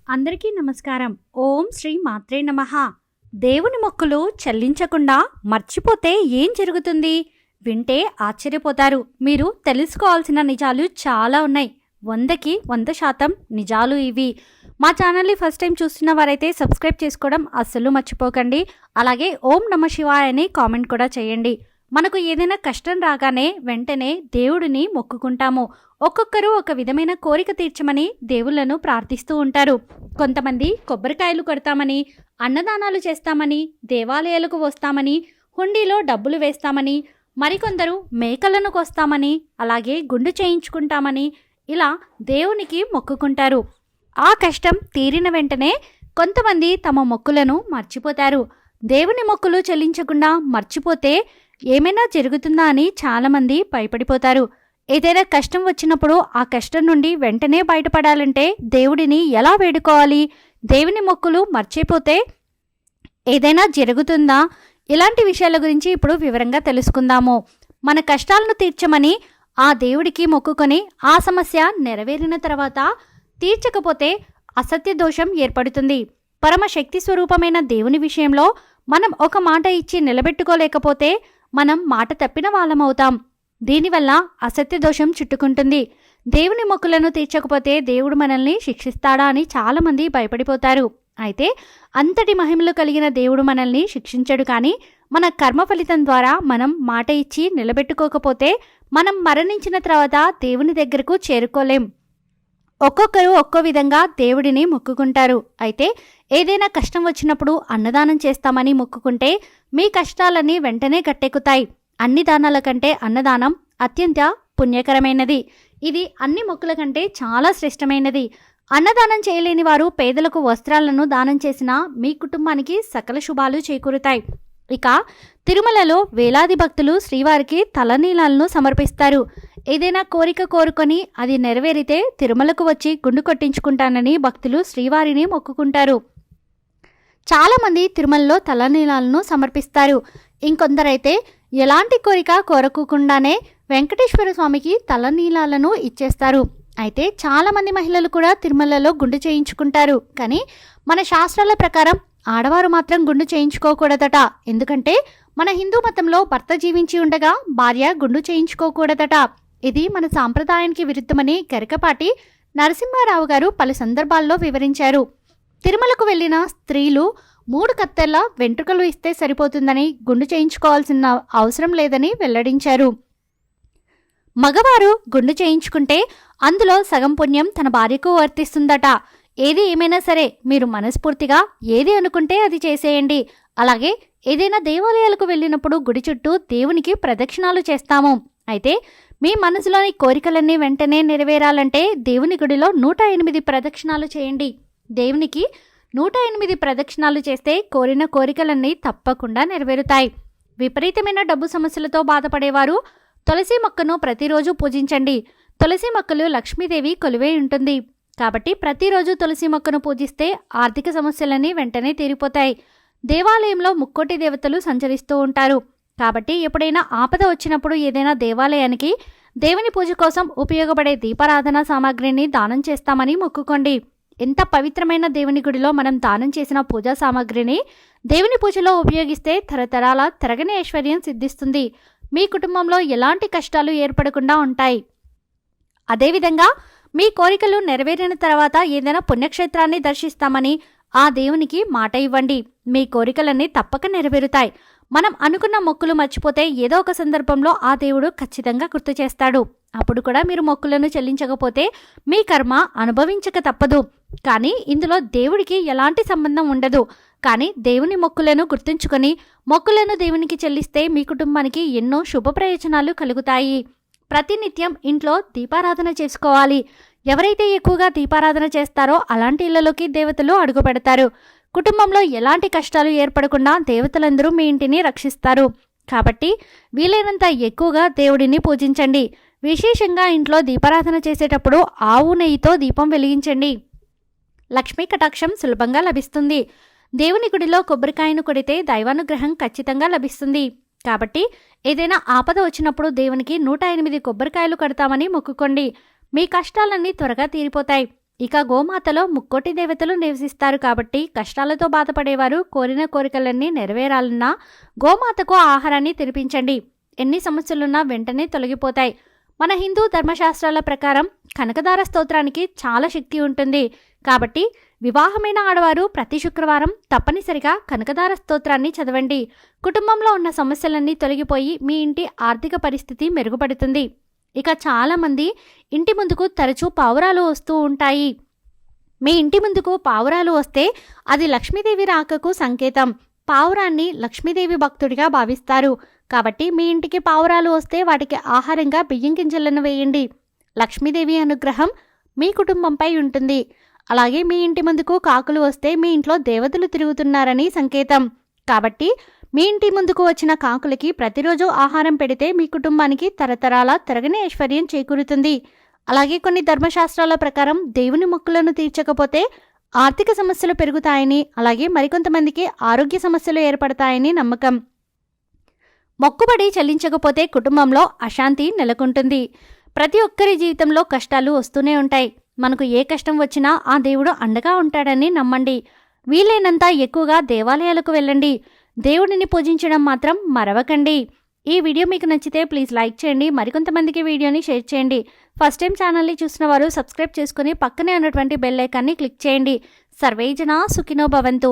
అందరికీ నమస్కారం. ఓం శ్రీ మాత్రే నమః. దేవుని మొక్కులు చెల్లించకుండా మర్చిపోతే ఏం జరుగుతుంది? వింటే ఆశ్చర్యపోతారు. మీరు తెలుసుకోవాల్సిన నిజాలు చాలా ఉన్నాయి. 100కి 100% నిజాలు ఇవి. మా ఛానల్ని ఫస్ట్ టైం చూస్తున్న వారైతే సబ్స్క్రైబ్ చేసుకోవడం అస్సలు మర్చిపోకండి. అలాగే ఓం నమ శివాయ అని కామెంట్ కూడా చేయండి. మనకు ఏదైనా కష్టం రాగానే వెంటనే దేవుడిని మొక్కుకుంటాము. ఒక్కొక్కరు ఒక విధమైన కోరిక తీర్చమని దేవుళ్లను ప్రార్థిస్తూ ఉంటారు. కొంతమంది కొబ్బరికాయలు కొడతామని, అన్నదానాలు చేస్తామని, దేవాలయాలకు వస్తామని, హుండీలో డబ్బులు వేస్తామని, మరికొందరు మేకలను కోస్తామని, అలాగే గుండు చేయించుకుంటామని ఇలా దేవునికి మొక్కుకుంటారు. ఆ కష్టం తీరిన వెంటనే కొంతమంది తమ మొక్కులను మర్చిపోతారు. దేవుని మొక్కులు చెల్లించకుండా మర్చిపోతే ఏమైనా జరుగుతుందా అని చాలామంది భయపడిపోతారు. ఏదైనా కష్టం వచ్చినప్పుడు ఆ కష్టం నుండి వెంటనే బయటపడాలంటే దేవుడిని ఎలా వేడుకోవాలి? దేవుని మొక్కులు మర్చిపోతే ఏదైనా జరుగుతుందా? ఇలాంటి విషయాల గురించి ఇప్పుడు వివరంగా తెలుసుకుందాము. మన కష్టాలను తీర్చమని ఆ దేవుడికి మొక్కుకొని ఆ సమస్య నెరవేరిన తర్వాత తీర్చకపోతే అసత్య దోషం ఏర్పడుతుంది. పరమ శక్తి స్వరూపమైన దేవుని విషయంలో మనం ఒక మాట ఇచ్చి నిలబెట్టుకోలేకపోతే మనం మాట తప్పిన వాళ్ళమవుతాం. దీనివల్ల అసత్య దోషం చుట్టుకుంటుంది. దేవుని మొక్కులను తీర్చకపోతే దేవుడు మనల్ని శిక్షిస్తాడా అని చాలామంది భయపడిపోతారు. అయితే అంతటి మహిమలు కలిగిన దేవుడు మనల్ని శిక్షించడు. కానీ మన కర్మ ఫలితం ద్వారా మనం మాట ఇచ్చి నిలబెట్టుకోకపోతే మనం మరణించిన తర్వాత దేవుని దగ్గరకు చేరుకోలేం. ఒక్కొక్కరు ఒక్కో విధంగా దేవుడిని మొక్కుకుంటారు. అయితే ఏదైనా కష్టం వచ్చినప్పుడు అన్నదానం చేస్తామని మొక్కుకుంటే మీ కష్టాలన్నీ వెంటనే గట్టెక్కుతాయి. అన్ని దానాల కంటే అన్నదానం అత్యంత పుణ్యకరమైనది. ఇది అన్ని మొక్కుల కంటే చాలా శ్రేష్టమైనది. అన్నదానం చేయలేని వారు పేదలకు వస్త్రాలను దానం చేసినా మీ కుటుంబానికి సకల శుభాలు చేకూరుతాయి. ఇక తిరుమలలో వేలాది భక్తులు శ్రీవారికి తలనీలాలను సమర్పిస్తారు. ఏదైనా కోరిక కోరుకొని అది నెరవేరితే తిరుమలకు వచ్చి గుండు కొట్టించుకుంటానని భక్తులు శ్రీవారిని మొక్కుకుంటారు. చాలామంది తిరుమలలో తలనీలాలను సమర్పిస్తారు. ఇంకొందరైతే ఎలాంటి కోరిక కోరకుండానే వెంకటేశ్వర స్వామికి తలనీలాలను ఇచ్చేస్తారు. అయితే చాలామంది మహిళలు కూడా తిరుమలలో గుండు చేయించుకుంటారు. కానీ మన శాస్త్రాల ప్రకారం ఆడవారు మాత్రం గుండు చేయించుకోకూడదట. ఎందుకంటే మన హిందూ మతంలో భర్త జీవించి ఉండగా భార్య గుండు చేయించుకోకూడదట. ఇది మన సాంప్రదాయానికి విరుద్ధమని గరికపాటి నరసింహారావు గారు పలు సందర్భాల్లో వివరించారు. తిరుమలకు వెళ్లిన స్త్రీలు 3 కత్తెర్ల వెంట్రుకలు ఇస్తే సరిపోతుందని, గుండు చేయించుకోవాల్సిన అవసరం లేదని వెల్లడించారు. మగవారు గుండు చేయించుకుంటే అందులో సగం పుణ్యం తన భార్యకు వర్తిస్తుందట. ఏది ఏమైనా సరే మీరు మనస్ఫూర్తిగా ఏది అనుకుంటే అది చేసేయండి. అలాగే ఏదైనా దేవాలయాలకు వెళ్ళినప్పుడు గుడి చుట్టూ దేవునికి ప్రదక్షిణాలు చేస్తాము. అయితే మీ మనసులోని కోరికలన్నీ వెంటనే నెరవేరాలంటే దేవుని గుడిలో 108 ప్రదక్షిణాలు చేయండి. దేవునికి 108 ప్రదక్షిణాలు చేస్తే కోరిన కోరికలన్నీ తప్పకుండా నెరవేరుతాయి. విపరీతమైన డబ్బు సమస్యలతో బాధపడేవారు తులసి మొక్కను ప్రతిరోజు పూజించండి. తులసి మొక్కలు లక్ష్మీదేవి కొలువై ఉంటుంది. కాబట్టి ప్రతిరోజు తులసి మొక్కను పూజిస్తే ఆర్థిక సమస్యలన్నీ వెంటనే తీరిపోతాయి. దేవాలయంలో ముక్కోటి దేవతలు సంచరిస్తూ ఉంటారు. కాబట్టి ఎప్పుడైనా ఆపద వచ్చినప్పుడు ఏదైనా దేవాలయానికి దేవుని పూజ కోసం ఉపయోగపడే దీపారాధన సామాగ్రిని దానం చేస్తామని మొక్కుకోండి. ఎంత పవిత్రమైన దేవుని గుడిలో మనం దానం చేసిన పూజా సామాగ్రిని దేవుని పూజలో ఉపయోగిస్తే తరతరాల తరగని ఐశ్వర్యం సిద్ధిస్తుంది. మీ కుటుంబంలో ఎలాంటి కష్టాలు ఏర్పడకుండా ఉంటాయి. అదేవిధంగా మీ కోరికలు నెరవేరిన తర్వాత ఏదైనా పుణ్యక్షేత్రాన్ని దర్శిస్తామని ఆ దేవునికి మాట ఇవ్వండి. మీ కోరికలన్నీ తప్పక నెరవేరుతాయి. మనం అనుకున్న మొక్కులు మర్చిపోతే ఏదో ఒక సందర్భంలో ఆ దేవుడు ఖచ్చితంగా గుర్తు చేస్తాడు. అప్పుడు కూడా మీరు మొక్కులను చెల్లించకపోతే మీ కర్మ అనుభవించక తప్పదు. కానీ ఇందులో దేవుడికి ఎలాంటి సంబంధం ఉండదు. కానీ దేవుని మొక్కులను గుర్తుంచుకొని మొక్కులను దేవునికి చెల్లిస్తే మీ కుటుంబానికి ఎన్నో శుభ ప్రయోజనాలు కలుగుతాయి. ప్రతినిత్యం ఇంట్లో దీపారాధన చేసుకోవాలి. ఎవరైతే ఎక్కువగా దీపారాధన చేస్తారో అలాంటి ఇళ్లలోకి దేవతలు అడుగు పెడతారు. కుటుంబంలో ఎలాంటి కష్టాలు ఏర్పడకుండా దేవతలందరూ మీ ఇంటిని రక్షిస్తారు. కాబట్టి వీలైనంత ఎక్కువగా దేవుడిని పూజించండి. విశేషంగా ఇంట్లో దీపారాధన చేసేటప్పుడు ఆవు నెయ్యితో దీపం వెలిగించండి. లక్ష్మీ కటాక్షం సులభంగా లభిస్తుంది. దేవుని గుడిలో కొబ్బరికాయను కొడితే దైవానుగ్రహం ఖచ్చితంగా లభిస్తుంది. కాబట్టి ఏదైనా ఆపద వచ్చినప్పుడు దేవునికి 108 కొబ్బరికాయలు కడతామని మొక్కుకోండి. మీ కష్టాలన్నీ త్వరగా తీరిపోతాయి. ఇక గోమాతలో ముక్కోటి దేవతలు నివసిస్తారు కాబట్టి కష్టాలతో బాధపడేవారు కోరిన కోరికలన్నీ నెరవేరాలన్నా గోమాతకు ఆహారాన్ని తినిపించండి. ఎన్ని సమస్యలున్నా వెంటనే తొలగిపోతాయి. మన హిందూ ధర్మశాస్త్రాల ప్రకారం కనకదార స్తోత్రానికి చాలా శక్తి ఉంటుంది. కాబట్టి వివాహమైన ఆడవారు ప్రతి శుక్రవారం తప్పనిసరిగా కనకదార స్తోత్రాన్ని చదవండి. కుటుంబంలో ఉన్న సమస్యలన్నీ తొలగిపోయి మీ ఇంటి ఆర్థిక పరిస్థితి మెరుగుపడుతుంది. ఇక చాలామంది ఇంటి ముందుకు తరచూ పావురాలు వస్తూ ఉంటాయి. మీ ఇంటి ముందుకు పావురాలు వస్తే అది లక్ష్మీదేవి రాకకు సంకేతం. పావురాన్ని లక్ష్మీదేవి భక్తుడిగా భావిస్తారు. కాబట్టి మీ ఇంటికి పావురాలు వస్తే వాటికి ఆహారంగా బియ్యం గింజలను వేయండి. లక్ష్మీదేవి అనుగ్రహం మీ కుటుంబంపై ఉంటుంది. అలాగే మీ ఇంటి ముందుకు కాకులు వస్తే మీ ఇంట్లో దేవతలు తిరుగుతున్నారని సంకేతం. కాబట్టి మీ ఇంటి ముందుకు వచ్చిన కాకులకి ప్రతిరోజు ఆహారం పెడితే మీ కుటుంబానికి తరతరాల తరగని ఐశ్వర్యం చేకూరుతుంది. అలాగే కొన్ని ధర్మశాస్త్రాల ప్రకారం దేవుని మొక్కులను తీర్చకపోతే ఆర్థిక సమస్యలు పెరుగుతాయని, అలాగే మరికొంతమందికి ఆరోగ్య సమస్యలు ఏర్పడతాయని నమ్మకం. మొక్కుబడి చెల్లించకపోతే కుటుంబంలో అశాంతి నెలకొంటుంది. ప్రతి ఒక్కరి జీవితంలో కష్టాలు వస్తూనే ఉంటాయి. మనకు ఏ కష్టం వచ్చినా ఆ దేవుడు అండగా ఉంటాడని నమ్మండి. వీలైనంత ఎక్కువగా దేవాలయాలకు వెళ్ళండి. దేవుడిని పూజించడం మాత్రం మరవకండి. ఈ వీడియో మీకు నచ్చితే ప్లీజ్ లైక్ చేయండి. మరికొంతమందికి వీడియోని షేర్ చేయండి. ఫస్ట్ టైం ఛానల్ని చూసిన వారు సబ్స్క్రైబ్ చేసుకుని పక్కనే ఉన్నటువంటి బెల్ ఐకాన్ని క్లిక్ చేయండి. సర్వేజన సుఖినో భవంతు.